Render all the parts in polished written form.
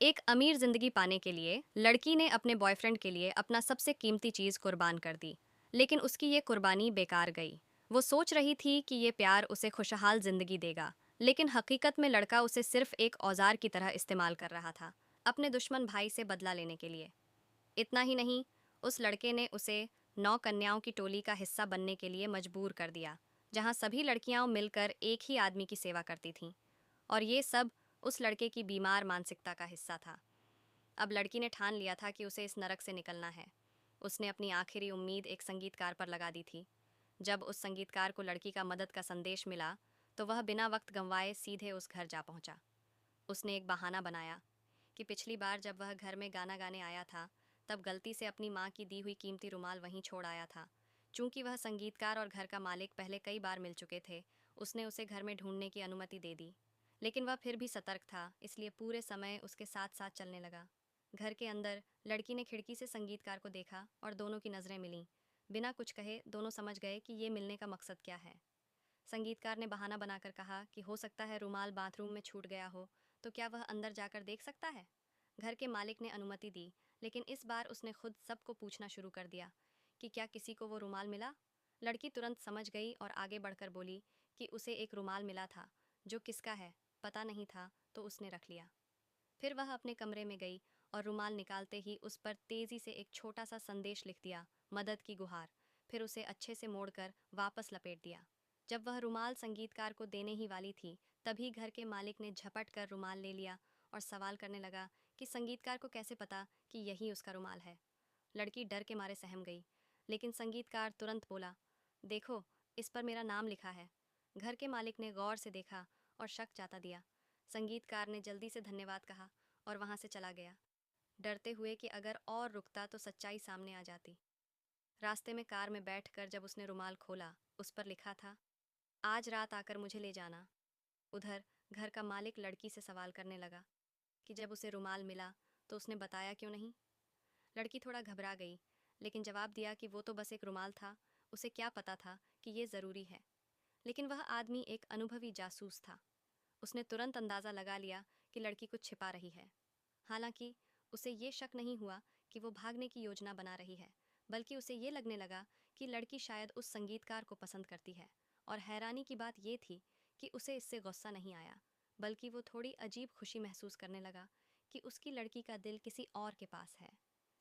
एक अमीर जिंदगी पाने के लिए लड़की ने अपने बॉयफ्रेंड के लिए अपना सबसे कीमती चीज कुर्बान कर दी। लेकिन उसकी ये कुर्बानी बेकार गई। वो सोच रही थी कि ये प्यार उसे खुशहाल जिंदगी देगा, लेकिन हकीकत में लड़का उसे सिर्फ एक औजार की तरह इस्तेमाल कर रहा था, अपने दुश्मन भाई से बदला लेने के लिए। इतना ही नहीं, उस लड़के ने उसे 9 कन्याओं की टोली का हिस्सा बनने के लिए मजबूर कर दिया, जहां सभी लड़कियां मिलकर एक ही आदमी की सेवा करती थीं। और ये सब उस लड़के की बीमार मानसिकता का हिस्सा था। अब लड़की ने ठान लिया था कि उसे इस नरक से निकलना है। उसने अपनी आखिरी उम्मीद एक संगीतकार पर लगा दी थी। जब उस संगीतकार को लड़की का मदद का संदेश मिला, तो वह बिना वक्त गंवाए सीधे उस घर जा पहुंचा। उसने एक बहाना बनाया कि पिछली बार जब वह घर में गाना गाने आया था, तब गलती से अपनी माँ की दी हुई कीमती रुमाल वहीं छोड़ आया था। चूंकि वह संगीतकार और घर का मालिक पहले कई बार मिल चुके थे, उसने उसे घर में ढूंढने की अनुमति दे दी। लेकिन वह फिर भी सतर्क था, इसलिए पूरे समय उसके साथ साथ चलने लगा। घर के अंदर लड़की ने खिड़की से संगीतकार को देखा और दोनों की नज़रें मिलीं। बिना कुछ कहे दोनों समझ गए कि ये मिलने का मकसद क्या है। संगीतकार ने बहाना बनाकर कहा कि हो सकता है रुमाल बाथरूम में छूट गया हो, तो क्या वह अंदर जाकर देख सकता है। घर के मालिक ने अनुमति दी, लेकिन इस बार उसने खुद सबको पूछना शुरू कर दिया कि क्या किसी को वो रुमाल मिला। लड़की तुरंत समझ गई और आगे बढ़कर बोली कि उसे एक रुमाल मिला था, जो किसका है पता नहीं था, तो उसने रख लिया। फिर वह अपने कमरे में गई और रुमाल निकालते ही उस पर तेजी से एक छोटा सा संदेश लिख दिया, मदद की गुहार। फिर उसे अच्छे से मोड़कर वापस लपेट दिया। जब वह रुमाल संगीतकार को देने ही वाली थी, तभी घर के मालिक ने झपट कर रुमाल ले लिया और सवाल करने लगा कि संगीतकार को कैसे पता कि यही उसका रुमाल है। लड़की डर के मारे सहम गई, लेकिन संगीतकार तुरंत बोला, देखो, इस पर मेरा नाम लिखा है। घर के मालिक ने गौर से देखा और शक जाता दिया। संगीतकार ने जल्दी से धन्यवाद कहा और वहां से चला गया, डरते हुए कि अगर और रुकता तो सच्चाई सामने आ जाती। रास्ते में कार में बैठकर जब उसने रुमाल खोला, उस पर लिखा था, आज रात आकर मुझे ले जाना। उधर घर का मालिक लड़की से सवाल करने लगा कि जब उसे रुमाल मिला तो उसने बताया क्यों नहीं। लड़की थोड़ा घबरा गई, लेकिन जवाब दिया कि वो तो बस एक रुमाल था, उसे क्या पता था कि ये ज़रूरी है। लेकिन वह आदमी एक अनुभवी जासूस था। उसने तुरंत अंदाज़ा लगा लिया कि लड़की कुछ छिपा रही है। हालांकि उसे ये शक नहीं हुआ कि वो भागने की योजना बना रही है, बल्कि उसे ये लगने लगा कि लड़की शायद उस संगीतकार को पसंद करती है। और हैरानी की बात ये थी कि उसे इससे गुस्सा नहीं आया, बल्कि वो थोड़ी अजीब खुशी महसूस करने लगा कि उसकी लड़की का दिल किसी और के पास है।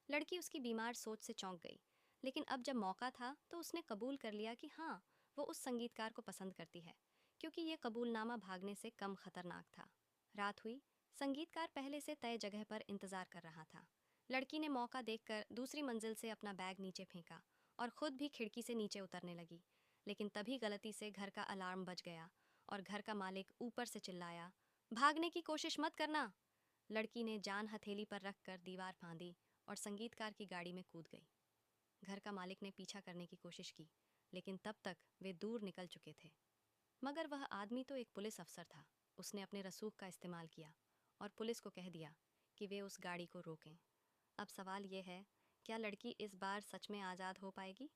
लड़की उसकी बीमार सोच से चौंक गई, लेकिन अब जब मौका था तो उसने कबूल कर लिया कि हाँ, वो उस संगीतकार को पसंद करती है, क्योंकि ये कबूलनामा भागने से कम खतरनाक था। रात हुई। संगीतकार पहले से तय जगह पर इंतजार कर रहा था। लड़की ने मौका देखकर दूसरी मंजिल से अपना बैग नीचे फेंका और खुद भी खिड़की से नीचे उतरने लगी। लेकिन तभी गलती से घर का अलार्म बज गया और घर का मालिक ऊपर से चिल्लाया, भागने की कोशिश मत करना। लड़की ने जान हथेली पर रखकर दीवार फांदी और संगीतकार की गाड़ी में कूद गई। घर का मालिक ने पीछा करने की कोशिश की, लेकिन तब तक वे दूर निकल चुके थे। मगर वह आदमी तो एक पुलिस अफसर था। उसने अपने रसूख का इस्तेमाल किया और पुलिस को कह दिया कि वे उस गाड़ी को रोकें। अब सवाल यह है, क्या लड़की इस बार सच में आज़ाद हो पाएगी?